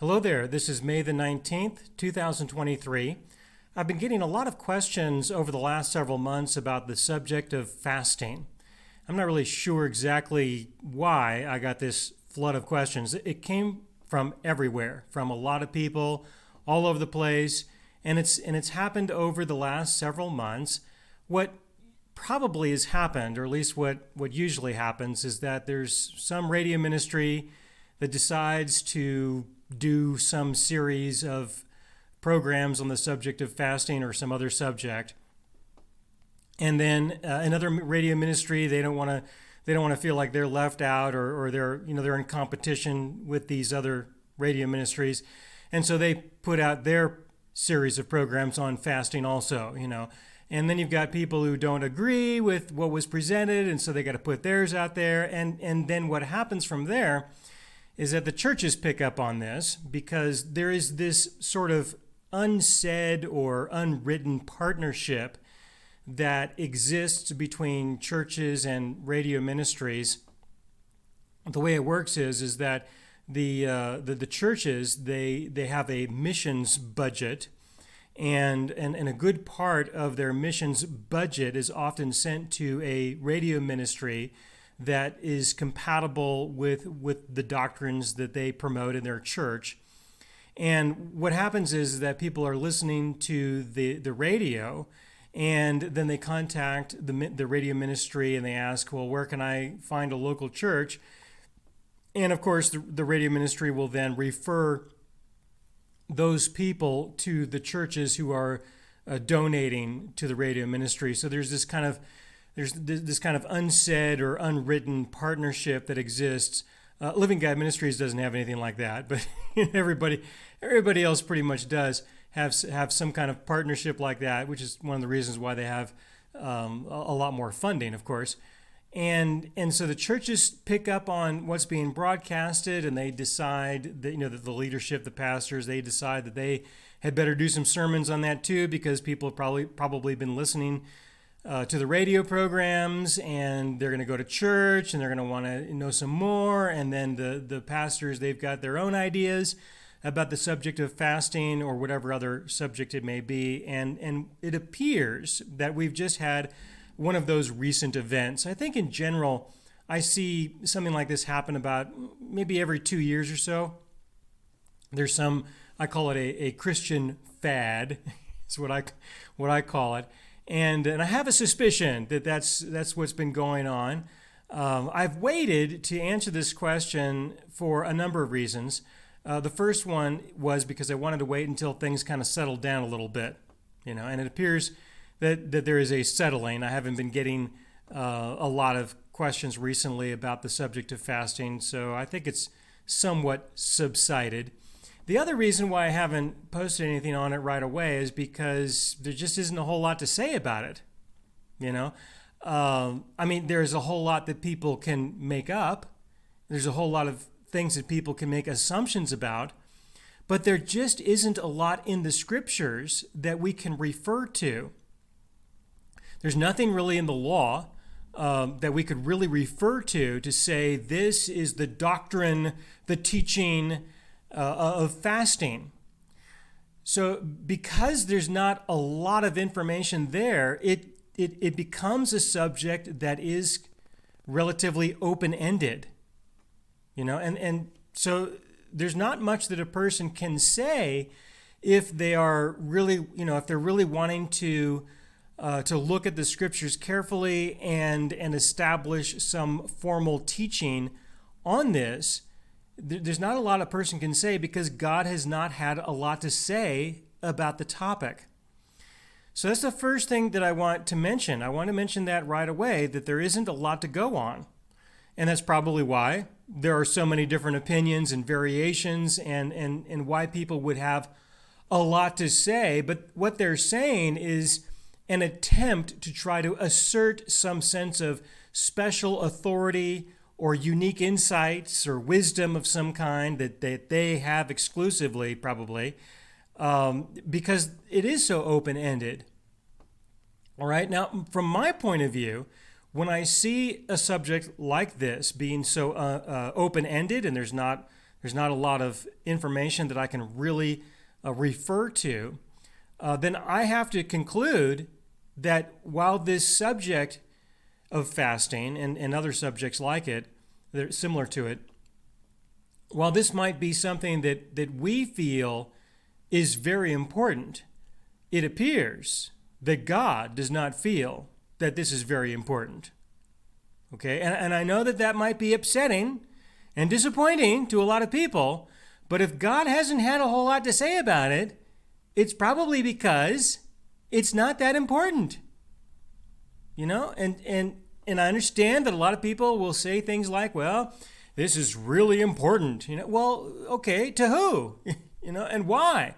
Hello there. This is May the 19th, 2023. I've been getting a lot of questions over the last several months about the subject of fasting. I'm not really sure exactly why I got this flood of questions. It came from everywhere, from a lot of people all over the place, and it's happened over the last several months. What probably has happened, or at least what usually happens, is that there's some radio ministry that decides to do some series of programs on the subject of fasting or some other subject, and then another radio ministry, they don't want to feel like they're left out, or they're in competition with these other radio ministries, and so they put out their series of programs on fasting also. And then you've got people who don't agree with what was presented, and so they got to put theirs out there. And then what happens from there is that the churches pick up on this, because there is this sort of unsaid or unwritten partnership that exists between churches and radio ministries. The way it works is that the churches, they have a missions budget, and a good part of their missions budget is often sent to a radio ministry that is compatible with the doctrines that they promote in their church. And what happens is that people are listening to the radio, and then they contact the radio ministry and they ask, well, where can I find a local church? And of course, the radio ministry will then refer those people to the churches who are donating to the radio ministry. So there's this kind of unsaid or unwritten partnership that exists. Living God Ministries doesn't have anything like that, but everybody else pretty much does have some kind of partnership like that, which is one of the reasons why they have a lot more funding, of course. And so the churches pick up on what's being broadcasted, and they decide that, that the leadership, the pastors, they decide that they had better do some sermons on that too, because people have probably been listening to the radio programs, and they're going to go to church and they're going to want to know some more. And then the pastors, they've got their own ideas about the subject of fasting or whatever other subject it may be. And it appears that we've just had one of those recent events. I think in general, I see something like this happen about maybe every 2 years or so. There's I call it a Christian fad. It's what I call it. And I have a suspicion that that's what's been going on. I've waited to answer this question for a number of reasons. The first one was because I wanted to wait until things kind of settled down a little bit, and it appears that there is a settling. I haven't been getting a lot of questions recently about the subject of fasting, so I think it's somewhat subsided. The other reason why I haven't posted anything on it right away is because there just isn't a whole lot to say about it. There's a whole lot that people can make up. There's a whole lot of things that people can make assumptions about, but there just isn't a lot in the scriptures that we can refer to. There's nothing really in the law that we could really refer to say this is the doctrine, the teaching of fasting. So because there's not a lot of information there, it becomes a subject that is relatively open-ended, and so there's not much that a person can say if they are really, if they're really wanting to look at the scriptures carefully and establish some formal teaching on this. There's not a lot a person can say, because God has not had a lot to say about the topic. So that's the first thing that I want to mention. I want to mention that right away, that there isn't a lot to go on. And that's probably why there are so many different opinions and variations, and why people would have a lot to say. But what they're saying is an attempt to try to assert some sense of special authority or unique insights or wisdom of some kind that they have exclusively, probably, because it is so open-ended. All right, now, from my point of view, when I see a subject like this being so open-ended, and there's not there's not a lot of information that I can really refer to, then I have to conclude that while this subject of fasting and other subjects like it, that are similar to it, while this might be something that we feel is very important, it appears that God does not feel that this is very important. Okay, and I know that that might be upsetting and disappointing to a lot of people, but if God hasn't had a whole lot to say about it, it's probably because it's not that important. You know, and I understand that a lot of people will say things like, well, this is really important. You know, well, okay, to who? You know, and why?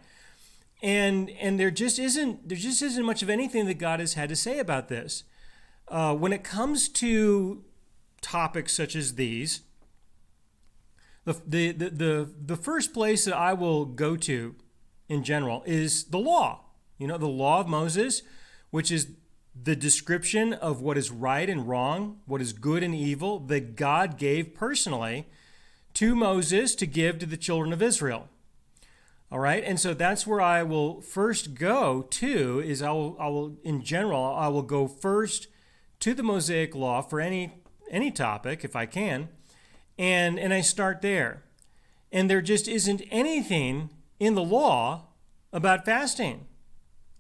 And there just isn't much of anything that God has had to say about this. When it comes to topics such as these, the first place that I will go to in general is the law. You know, the law of Moses, which is the description of what is right and wrong, what is good and evil, that God gave personally to Moses to give to the children of Israel. All right, and so that's where I will first go to, is I will in general, I will go first to the Mosaic Law for any topic, if I can, and I start there. And there just isn't anything in the law about fasting.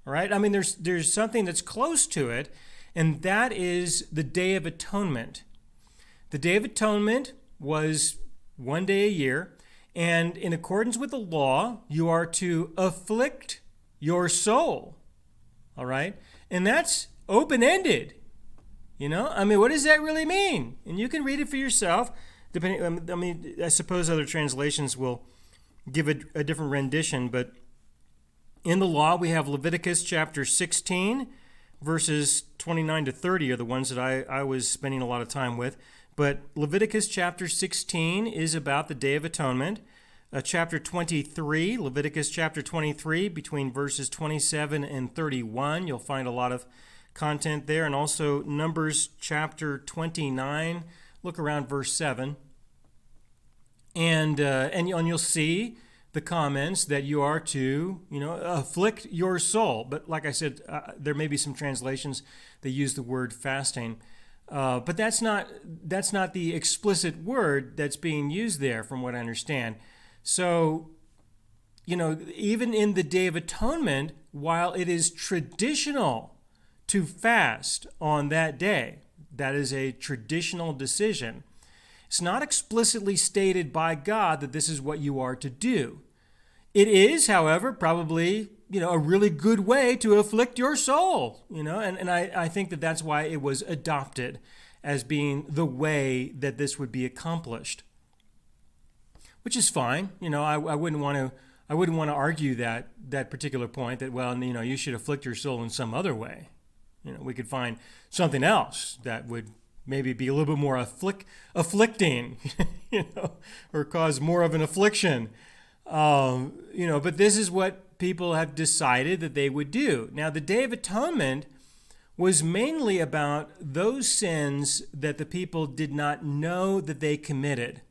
All right, I mean, there's something that's close to it, and that is the Day of Atonement. The Day of Atonement was one day a year, and in accordance with the law, you are to afflict your soul. All right, and that's open-ended. You know, I mean, what does that really mean? And you can read it for yourself. Depending, I mean, I suppose other translations will give a different rendition, but in the law, we have Leviticus chapter 16, verses 29 to 30 are the ones that I was spending a lot of time with. But Leviticus chapter 16 is about the Day of Atonement. Chapter 23, Leviticus chapter 23, between verses 27 and 31, you'll find a lot of content there. And also Numbers chapter 29, look around verse 7. And you'll see the comments that you are to, you know, afflict your soul. But like I said, there may be some translations that use the word fasting. But that's not the explicit word that's being used there, from what I understand. So, you know, even in the Day of Atonement, while it is traditional to fast on that day, that is a traditional decision, it's not explicitly stated by God that this is what you are to do. It is, however, probably, you know, a really good way to afflict your soul, you know, and I think that that's why it was adopted as being the way that this would be accomplished, which is fine. You know, I wouldn't want to argue that particular point that, well, you know, you should afflict your soul in some other way. You know, we could find something else that would maybe be a little bit more afflicting, you know, or cause more of an affliction. You know, but this is what people have decided that they would do. Now, the Day of Atonement was mainly about those sins that the people did not know that they committed.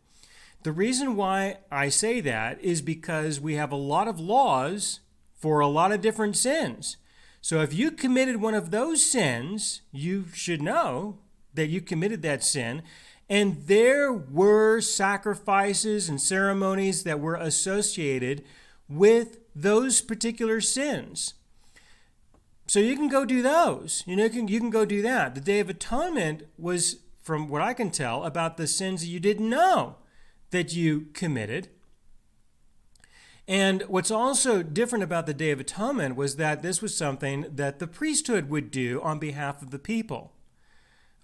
The reason why I say that is because we have a lot of laws for a lot of different sins. So if you committed one of those sins, you should know that you committed that sin. And there were sacrifices and ceremonies that were associated with those particular sins. So you can go do those. You know, you can go do that. The Day of Atonement was, from what I can tell, about the sins that you didn't know that you committed. And what's also different about the Day of Atonement was that this was something that the priesthood would do on behalf of the people.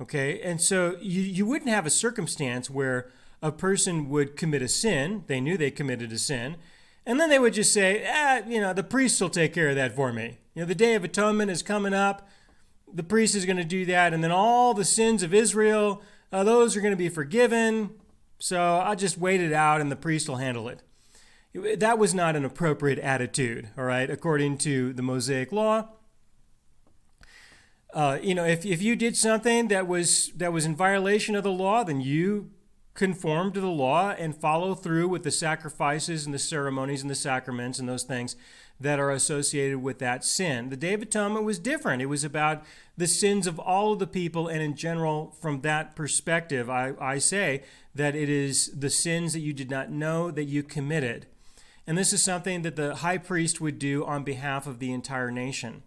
Okay, and so you wouldn't have a circumstance where a person would commit a sin, they knew they committed a sin, and then they would just say, you know, the priest will take care of that for me. You know, the Day of Atonement is coming up, the priest is going to do that, and then all the sins of Israel, those are going to be forgiven, so I'll just wait it out and the priest will handle it. That was not an appropriate attitude, all right, according to the Mosaic Law. You know, if you did something that was in violation of the law, then you conform to the law and follow through with the sacrifices and the ceremonies and the sacraments and those things that are associated with that sin. The Day of Atonement was different. It was about the sins of all of the people, and in general, from that perspective, I say that it is the sins that you did not know that you committed. And this is something that the high priest would do on behalf of the entire nation.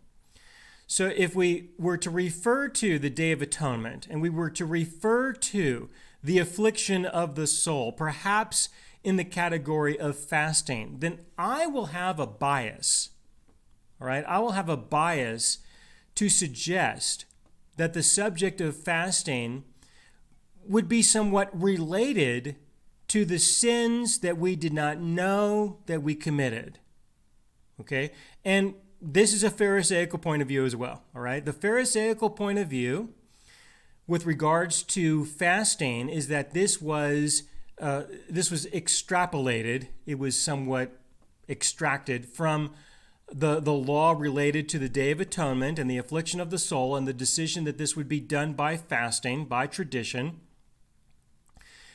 So if we were to refer to the Day of Atonement, and we were to refer to the affliction of the soul, perhaps in the category of fasting, then I will have a bias, all right? I will have a bias to suggest that the subject of fasting would be somewhat related to the sins that we did not know that we committed, okay? And this is a Pharisaical point of view as well, all right? The Pharisaical point of view with regards to fasting is that this was extrapolated. It was somewhat extracted from the law related to the Day of Atonement and the affliction of the soul, and the decision that this would be done by fasting, by tradition.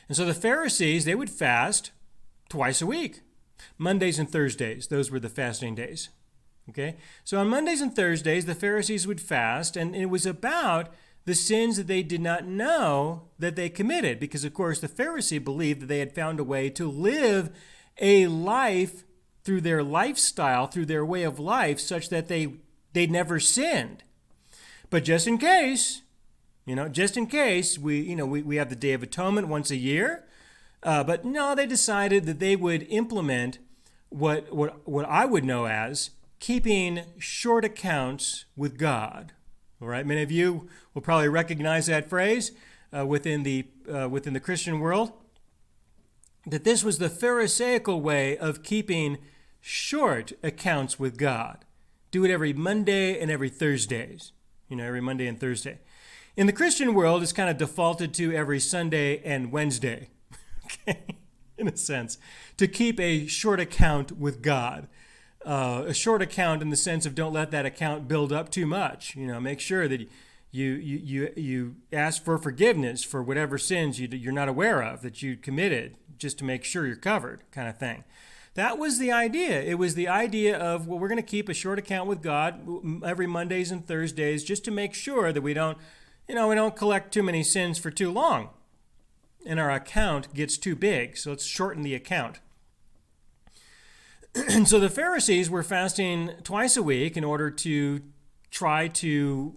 And so the Pharisees, they would fast twice a week, Mondays and Thursdays. Those were the fasting days. Okay? So on Mondays and Thursdays, the Pharisees would fast, and it was about the sins that they did not know that they committed, because of course the Pharisee believed that they had found a way to live a life through their lifestyle, through their way of life, such that they never sinned. But just in case, we have the Day of Atonement once a year, but no, they decided that they would implement what I would know as keeping short accounts with God. All right, many of you will probably recognize that phrase within the Christian world, that this was the Pharisaical way of keeping short accounts with God. Do it every Monday and every Thursdays, every Monday and Thursday. In the Christian world, it's kind of defaulted to every Sunday and Wednesday, okay, in a sense, to keep a short account with God. A short account in the sense of don't let that account build up too much. Make sure that you ask for forgiveness for whatever sins you're not aware of that you committed, just to make sure you're covered, kind of thing. That was the idea. It was the idea of, well, we're going to keep a short account with God every Mondays and Thursdays, just to make sure that we don't collect too many sins for too long, and our account gets too big. So let's shorten the account. And so the Pharisees were fasting twice a week in order to try to,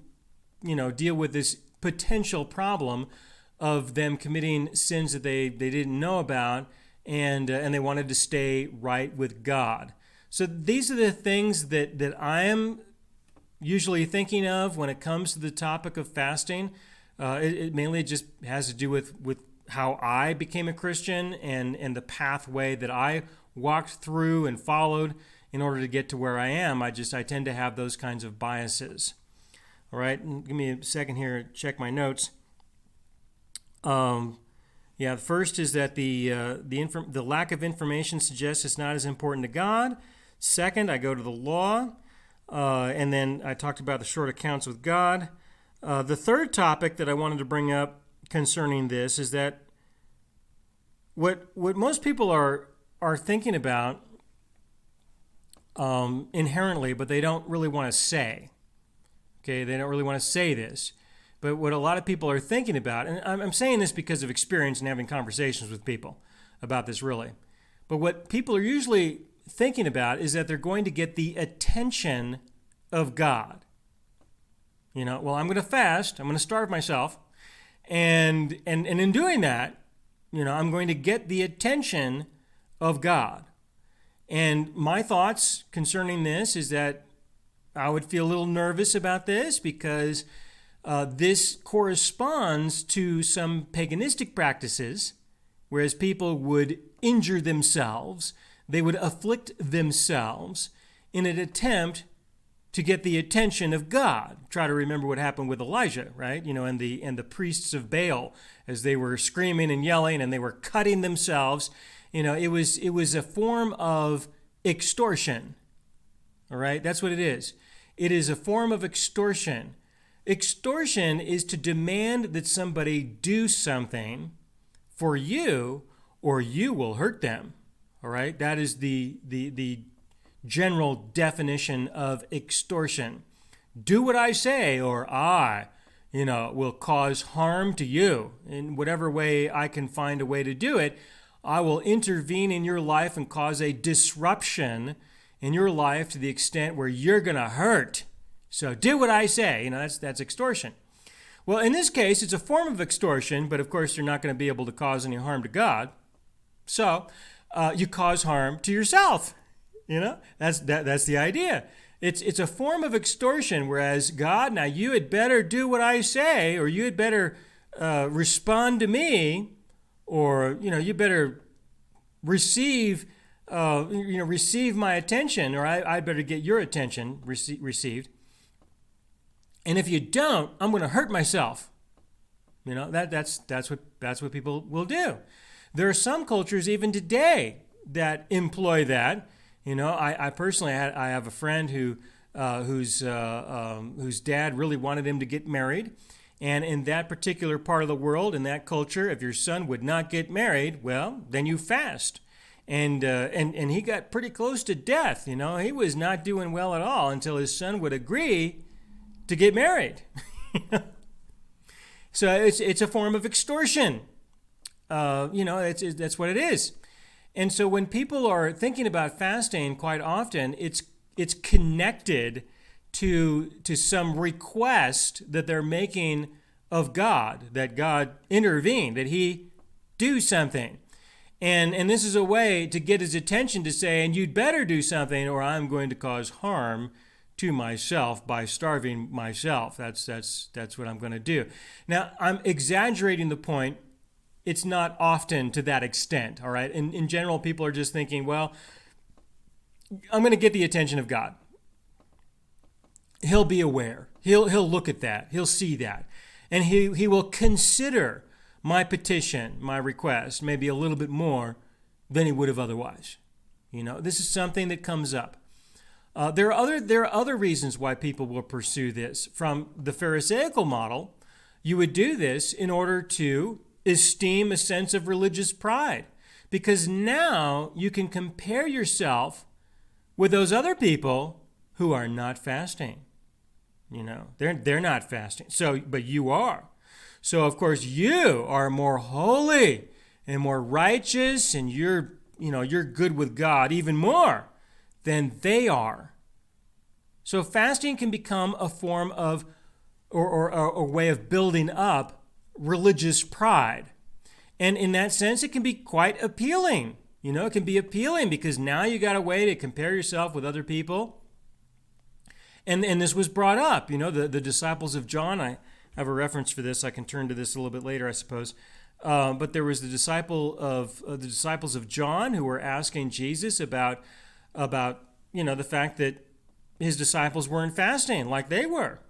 deal with this potential problem of them committing sins that they didn't know about, and they wanted to stay right with God. So these are the things that I am usually thinking of when it comes to the topic of fasting. It mainly just has to do with how I became a Christian and the pathway that I walked through and followed in order to get to where I am. I tend to have those kinds of biases. All right, give me a second here to check my notes. The first is that the lack of information suggests it's not as important to God. Second, I go to the law, and then I talked about the short accounts with God. The third topic that I wanted to bring up concerning this is that what most people are thinking about inherently, but they don't really want to say. Okay, they don't really want to say this. But what a lot of people are thinking about, and I'm saying this because of experience and having conversations with people about this really, but what people are usually thinking about is that they're going to get the attention of God. Well, I'm going to fast, I'm going to starve myself, and in doing that, I'm going to get the attention of God. And my thoughts concerning this is that I would feel a little nervous about this because this corresponds to some paganistic practices, whereas people would injure themselves, they would afflict themselves in an attempt to get the attention of God. Try to remember what happened with Elijah, right? And the priests of Baal, as they were screaming and yelling and they were cutting themselves. It was a form of extortion. All right, that's what it is. It is a form of extortion. Extortion is to demand that somebody do something for you, or you will hurt them. All right? That is the general definition of extortion. Do what I say, or I, will cause harm to you. In whatever way I can find a way to do it, I will intervene in your life and cause a disruption in your life to the extent where you're going to hurt. So do what I say. That's extortion. Well, in this case, it's a form of extortion, but of course you're not going to be able to cause any harm to God. So you cause harm to yourself. That's the idea. It's a form of extortion, whereas God, now you had better do what I say, or you had better respond to me, or you better receive my attention, or I better get your attention received. And if you don't, I'm going to hurt myself. That's what people will do. There are some cultures even today that employ that. I personally I have a friend whose dad really wanted him to get married, and in that particular part of the world, in that culture, if your son would not get married, well, then you fast. And he got pretty close to death. He was not doing well at all until his son would agree to get married. So it's a form of extortion. That's what it is. And so when people are thinking about fasting, quite often it's connected to some request that they're making of God, that God intervene, that He do something. And this is a way to get His attention to say, and you'd better do something, or I'm going to cause harm to myself by starving myself. That's what I'm going to do. Now, I'm exaggerating the point. It's not often to that extent, all right? In general, people are just thinking, well, I'm going to get the attention of God. He'll be aware. He'll look at that. He'll see that. And he will consider my petition, my request, maybe a little bit more than he would have otherwise. This is something that comes up. There are other reasons why people will pursue this. From the Pharisaical model, you would do this in order to esteem a sense of religious pride, because now you can compare yourself with those other people who are not fasting. They're not fasting. But you are. So of course you are more holy and more righteous, and you're good with God even more than they are. So fasting can become a form of or a way of building up religious pride. And in that sense, it can be quite appealing. It can be appealing because now you got a way to compare yourself with other people. And this was brought up, the disciples of John. I have a reference for this. I can turn to this a little bit later, I suppose. But there was the disciples of John who were asking Jesus about the fact that his disciples weren't fasting like they were.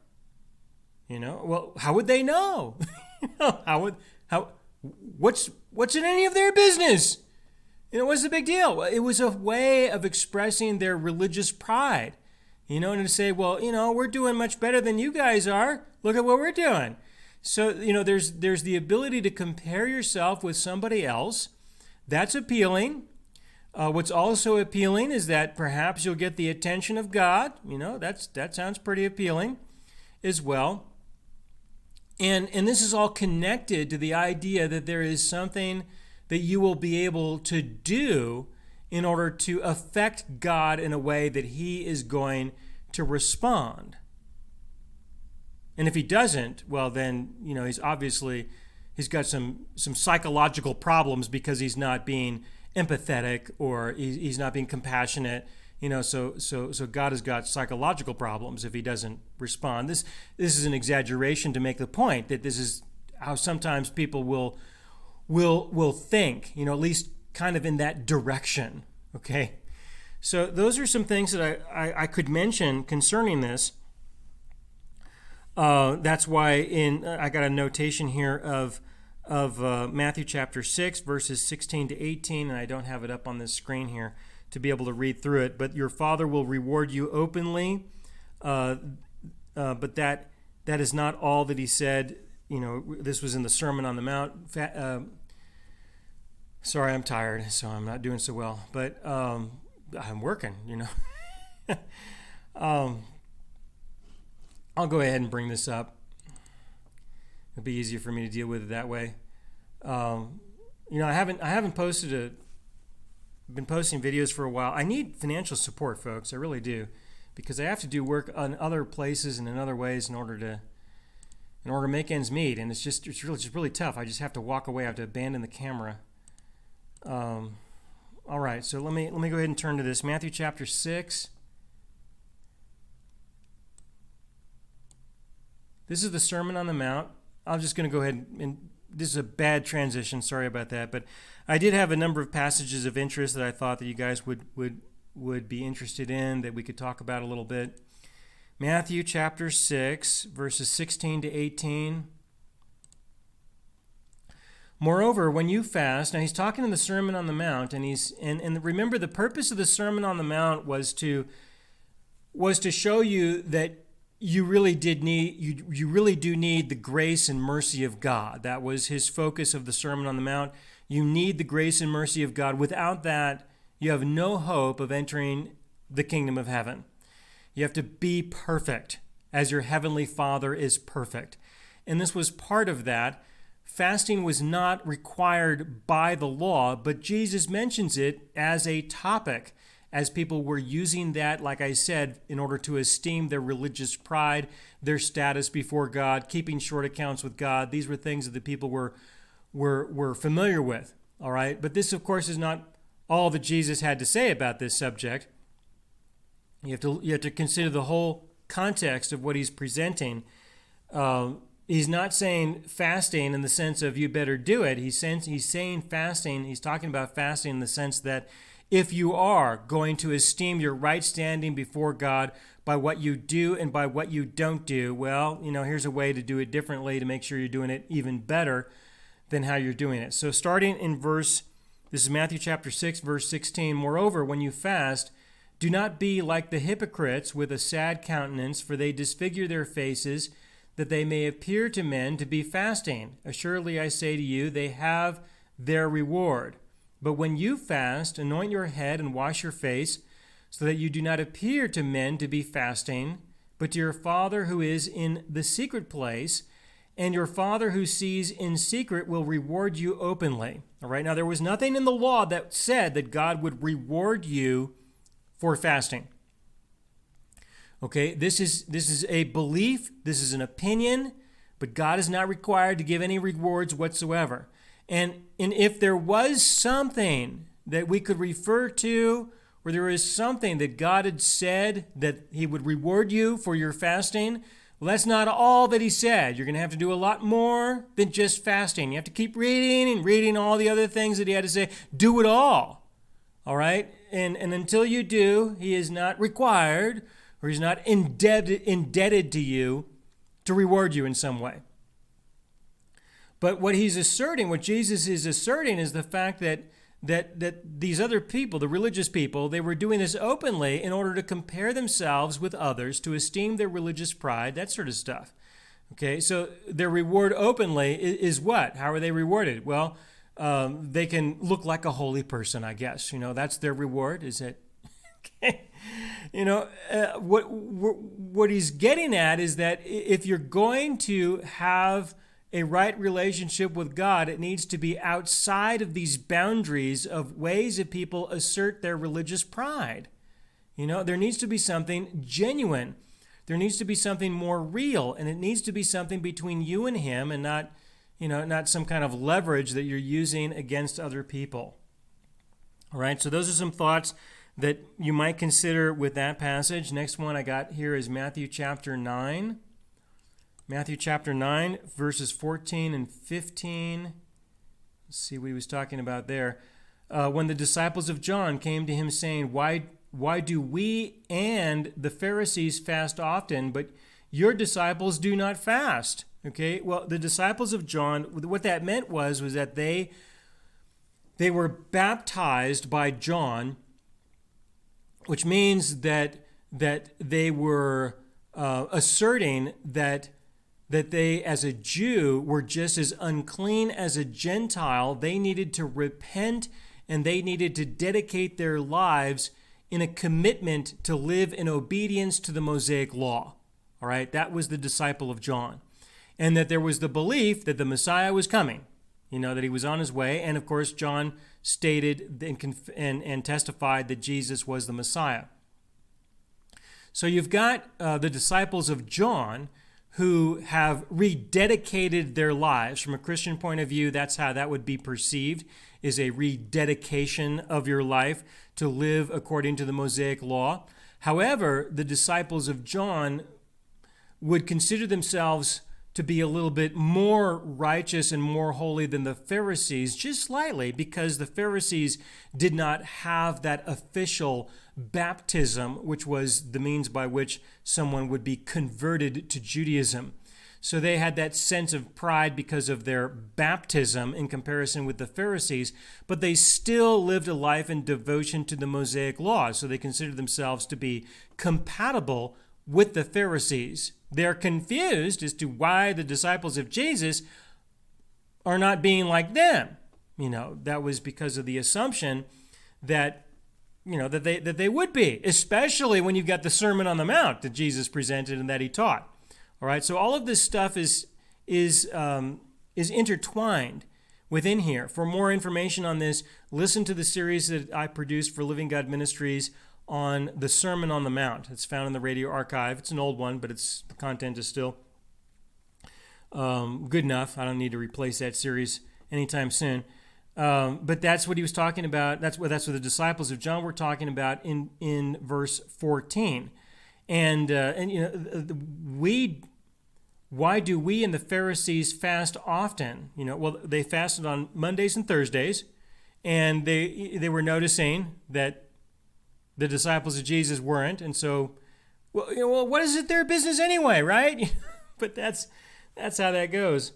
Well, how would they know? What's in any of their business? What's the big deal? Well, it was a way of expressing their religious pride, and to say, well, we're doing much better than you guys are. Look at what we're doing. So, there's the ability to compare yourself with somebody else. That's appealing. What's also appealing is that perhaps you'll get the attention of God. That sounds pretty appealing as well. And this is all connected to the idea that there is something that you will be able to do in order to affect God in a way that He is going to respond. And if He doesn't, well then, he's got some psychological problems because he's not being empathetic, or he's not being compassionate. So God has got psychological problems if He doesn't respond. This is an exaggeration to make the point that this is how sometimes people will think, at least kind of in that direction. Okay, so those are some things that I could mention concerning this. That's why I got a notation here of Matthew chapter 6 verses 16 to 18, and I don't have it up on this screen here to be able to read through it. But your Father will reward you openly. But that is not all that He said. This was in the Sermon on the Mount. Sorry, I'm tired, so I'm not doing so well. But I'm working, um, I'll go ahead and bring this up. It'll be easier for me to deal with it that way. I haven't been posting videos for a while. I need financial support, folks. I really do, because I have to do work on other places and in other ways in order to make ends meet. And it's really tough. I just have to walk away. I have to abandon the camera. All right, so let me go ahead and turn to this. Matthew chapter 6. This is the Sermon on the Mount. I'm just going to go ahead and this is a bad transition. Sorry about that, but I did have a number of passages of interest that I thought that you guys would be interested in, that we could talk about a little bit. Matthew chapter 6, verses 16 to 18. Moreover, when you fast, now he's talking in the Sermon on the Mount, and remember, the purpose of the Sermon on the Mount was to show you that you really do need the grace and mercy of God. That was his focus of the Sermon on the Mount. You need the grace and mercy of God. Without that, you have no hope of entering the kingdom of heaven. You have to be perfect as your heavenly Father is perfect. And this was part of that. Fasting was not required by the law, but Jesus mentions it as a topic, as people were using that, like I said, in order to esteem their religious pride, their status before God, keeping short accounts with God. These were things that the people were familiar with, all right? But this, of course, is not all that Jesus had to say about this subject. You have to consider the whole context of what he's presenting. He's not saying fasting in the sense of you better do it. He's saying fasting. He's talking about fasting in the sense that if you are going to esteem your right standing before God by what you do and by what you don't do, well, here's a way to do it differently to make sure you're doing it even better than how you're doing it. So starting in this is Matthew chapter 6, verse 16. Moreover, when you fast, do not be like the hypocrites with a sad countenance, for they disfigure their faces, that they may appear to men to be fasting. Assuredly, I say to you, they have their reward. But when you fast, anoint your head and wash your face, so that you do not appear to men to be fasting, but to your Father who is in the secret place, and your Father who sees in secret will reward you openly. All right, now there was nothing in the law that said that God would reward you for fasting. Okay, this is a belief, this is an opinion, but God is not required to give any rewards whatsoever. And if there was something that we could refer to, or there is something that God had said that he would reward you for your fasting, well, that's not all that he said. You're going to have to do a lot more than just fasting. You have to keep reading and reading all the other things that he had to say. Do it all right? And until you do, he is not required, or he's not indebted to you to reward you in some way. But what Jesus is asserting is the fact that these other people, the religious people, they were doing this openly in order to compare themselves with others, to esteem their religious pride, that sort of stuff. Okay, so their reward openly is what? How are they rewarded? Well, they can look like a holy person, I guess. That's their reward, is it? Okay. What he's getting at is that if you're going to have a right relationship with God, it needs to be outside of these boundaries of ways that people assert their religious pride. There needs to be something genuine. There needs to be something more real, and it needs to be something between you and him, and not some kind of leverage that you're using against other people. All right, so those are some thoughts that you might consider with that passage. Next one I got here is Matthew chapter 9. Matthew chapter 9, verses 14 and 15. Let's see what he was talking about there. When the disciples of John came to him saying, Why do we and the Pharisees fast often, but your disciples do not fast? Okay, well, the disciples of John, what that meant was that they were baptized by John, which means that they were asserting that that they, as a Jew, were just as unclean as a Gentile. They needed to repent and they needed to dedicate their lives in a commitment to live in obedience to the Mosaic law. All right, that was the disciple of John. And that there was the belief that the Messiah was coming, that he was on his way. And of course, John stated and testified that Jesus was the Messiah. So you've got the disciples of John who have rededicated their lives. From a Christian point of view, that's how that would be perceived, is a rededication of your life to live according to the Mosaic law. However, the disciples of John would consider themselves to be a little bit more righteous and more holy than the Pharisees, just slightly, because the Pharisees did not have that official baptism, which was the means by which someone would be converted to Judaism. So they had that sense of pride because of their baptism in comparison with the Pharisees, but they still lived a life in devotion to the Mosaic law. So they considered themselves to be compatible with the Pharisees. They're confused as to why the disciples of Jesus are not being like them. That was because of the assumption that that they would be, especially when you've got the Sermon on the Mount that Jesus presented and that he taught. All right, so all of this stuff is intertwined within here. For more information on this, listen to the series that I produced for Living God Ministries on the Sermon on the Mount. It's found in the radio archive. It's an old one, but the content is still good enough. I don't need to replace that series anytime soon. But that's what he was talking about. That's what the disciples of John were talking about in verse 14. Why do we and the Pharisees fast often? Well, they fasted on Mondays and Thursdays, and they were noticing that the disciples of Jesus weren't, and so, well, what is it their business anyway, right? But that's how that goes.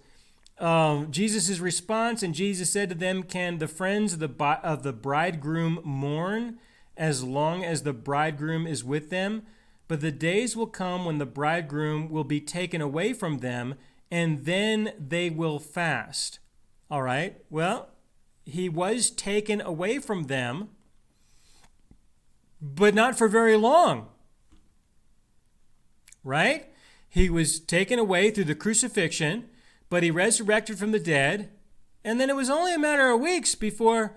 Jesus' response, and Jesus said to them, "Can the friends of the bridegroom mourn as long as the bridegroom is with them? But the days will come when the bridegroom will be taken away from them, and then they will fast." All right, well, he was taken away from them, but not for very long, right? He was taken away through the crucifixion, but he resurrected from the dead, and then it was only a matter of weeks before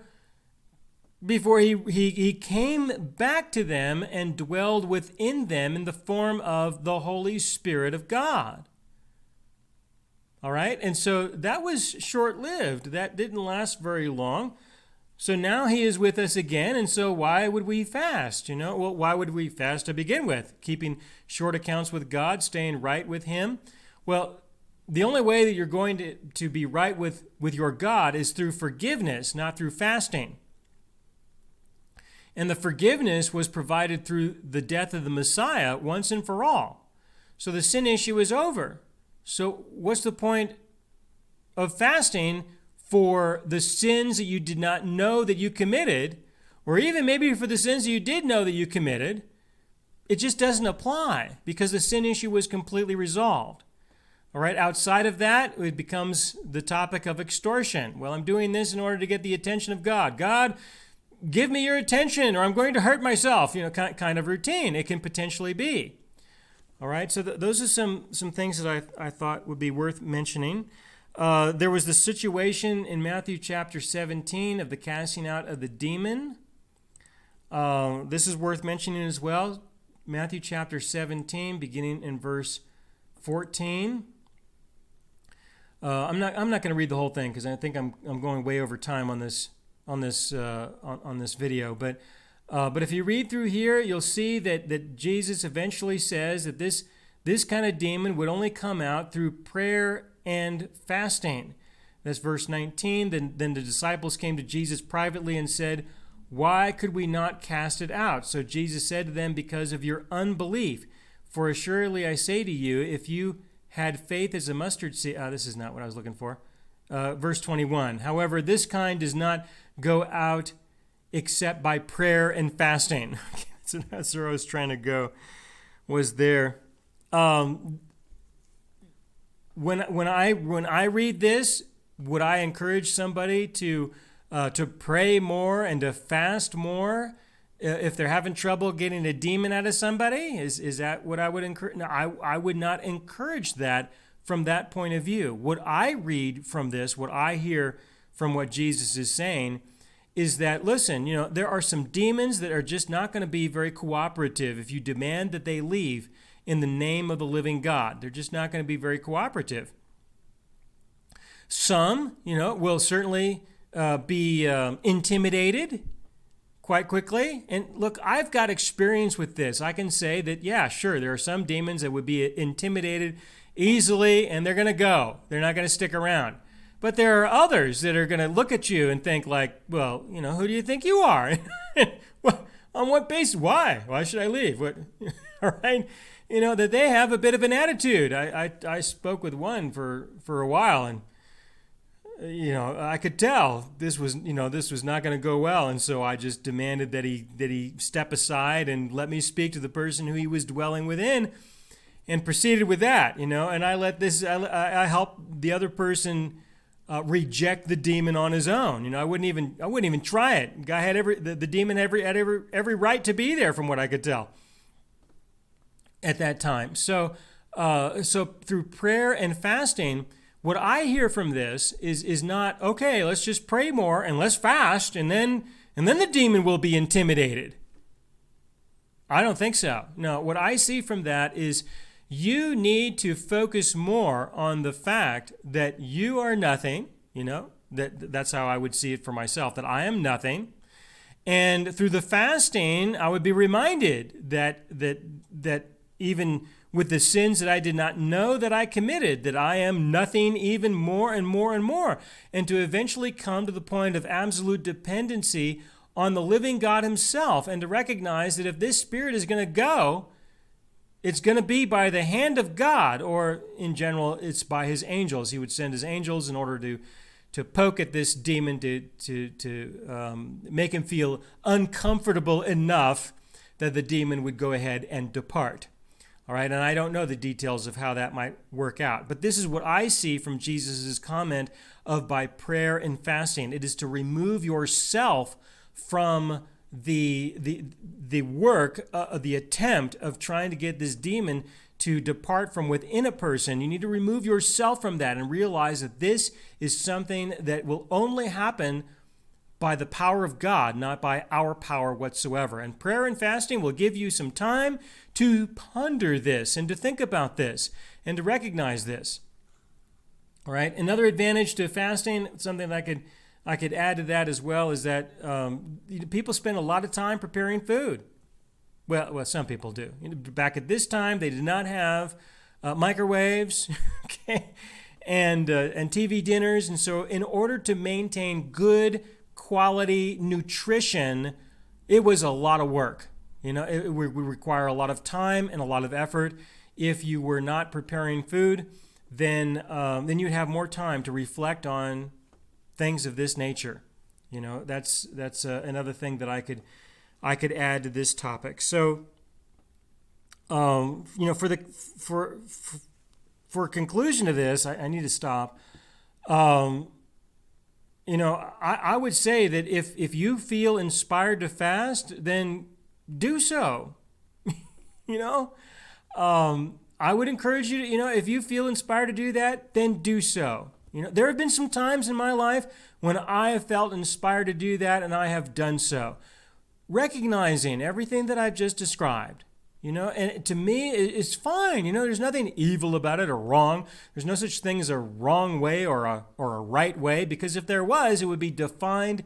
he came back to them and dwelled within them in the form of the Holy Spirit of God. All right, and so that was short-lived. That didn't last very long. So now he is with us again, and so why would we fast? Well, why would we fast to begin with? Keeping short accounts with God, staying right with him? Well, the only way that you're going to be right with your God is through forgiveness, not through fasting. And the forgiveness was provided through the death of the Messiah once and for all. So the sin issue is over. So what's the point of fasting for the sins that you did not know that you committed, or even maybe for the sins that you did know that you committed? It just doesn't apply because the sin issue was completely resolved. All right, outside of that, it becomes the topic of extortion. Well, I'm doing this in order to get the attention of God. God, give me your attention or I'm going to hurt myself, kind of routine it can potentially be. All right, so those are some things that I thought would be worth mentioning. There was the situation in Matthew chapter 17 of the casting out of the demon. This is worth mentioning as well. Matthew chapter 17, beginning in verse 14. I'm not going to read the whole thing because I think I'm going way over time on this video. But if you read through here, you'll see that Jesus eventually says that this kind of demon would only come out through prayer and fasting. That's verse 19. Then the disciples came to Jesus privately and said, "Why could we not cast it out?" So Jesus said to them, "Because of your unbelief. For assuredly I say to you, if you had faith as a mustard seed..." This is not what I was looking for. Verse 21. "However, this kind does not go out except by prayer and fasting." So that's where I was trying to go, was there. when I read this, would I encourage somebody to pray more and to fast more if they're having trouble getting a demon out of somebody? Is that what I would encourage? No, I would not encourage that from that point of view. What I read from this, what I hear from what Jesus is saying, is that, listen, there are some demons that are just not going to be very cooperative if you demand that they leave in the name of the living God. They're just not going to be very cooperative. Some, will certainly be intimidated quite quickly. And look, I've got experience with this. I can say that, yeah, sure, there are some demons that would be intimidated easily, and they're going to go. They're not going to stick around. But there are others that are going to look at you and think like, well, who do you think you are? On what basis? Why? Why should I leave? What? All right. That they have a bit of an attitude. I spoke with one for a while, and I could tell this was not going to go well, and so I just demanded that he step aside and let me speak to the person who he was dwelling within, and proceeded with that. And I helped the other person reject the demon on his own. I wouldn't even try it. Guy had the demon had every right to be there, from what I could tell at that time. So through prayer and fasting, what I hear from this is not, okay, let's just pray more and let's fast, and then the demon will be intimidated. I don't think so. No, what I see from that is you need to focus more on the fact that you are nothing. That's how I would see it for myself, that I am nothing. And through the fasting, I would be reminded that even with the sins that I did not know that I committed, that I am nothing even more and more and more, and to eventually come to the point of absolute dependency on the living God himself, and to recognize that if this spirit is going to go, it's going to be by the hand of God, or in general, it's by his angels. He would send his angels in order to poke at this demon, to make him feel uncomfortable enough that the demon would go ahead and depart. All right, and I don't know the details of how that might work out, but this is what I see from Jesus' comment of by prayer and fasting. It is to remove yourself from the work, the attempt of trying to get this demon to depart from within a person. You need to remove yourself from that and realize that this is something that will only happen by the power of God, not by our power whatsoever. And prayer and fasting will give you some time to ponder this and to think about this and to recognize this. All right. Another advantage to fasting, something that I could add to that as well, is that people spend a lot of time preparing food. Well, some people do. Back at this time, they did not have microwaves, okay, and TV dinners, and so in order to maintain good quality nutrition, it was a lot of work. It would require a lot of time and a lot of effort. If you were not preparing food, then you'd have more time to reflect on things of this nature. That's another thing that I could add to this topic. So, for conclusion of this, I need to stop. I would say that if you feel inspired to fast, then do so. I would encourage you to, if you feel inspired to do that, then do so. There have been some times in my life when I have felt inspired to do that, and I have done so. Recognizing everything that I've just described, and to me, it's fine. There's nothing evil about it or wrong. There's no such thing as a wrong way or a right way, because if there was, it would be defined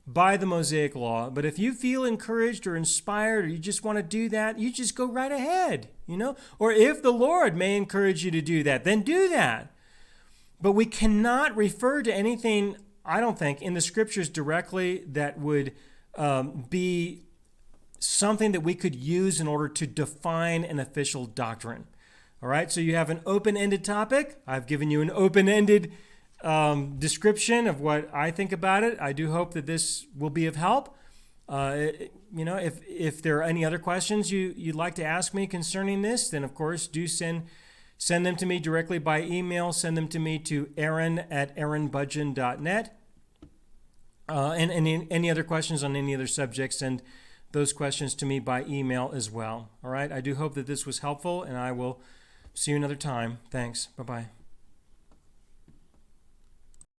by the Mosaic Law. But if you feel encouraged or inspired, or you just want to do that, you just go right ahead, Or if the Lord may encourage you to do that, then do that. But we cannot refer to anything, I don't think, in the Scriptures directly that would be something that we could use in order to define an official doctrine. All right, so you have an open-ended topic. I've given you an open-ended description of what I think about it. I do hope that this will be of help. If there are any other questions you'd like to ask me concerning this, then of course do send Send them to me directly by email. Send them to me to aaron@aaronbudgeon.net. And any other questions on any other subjects, send those questions to me by email as well. All right. I do hope that this was helpful, and I will see you another time. Thanks. Bye-bye.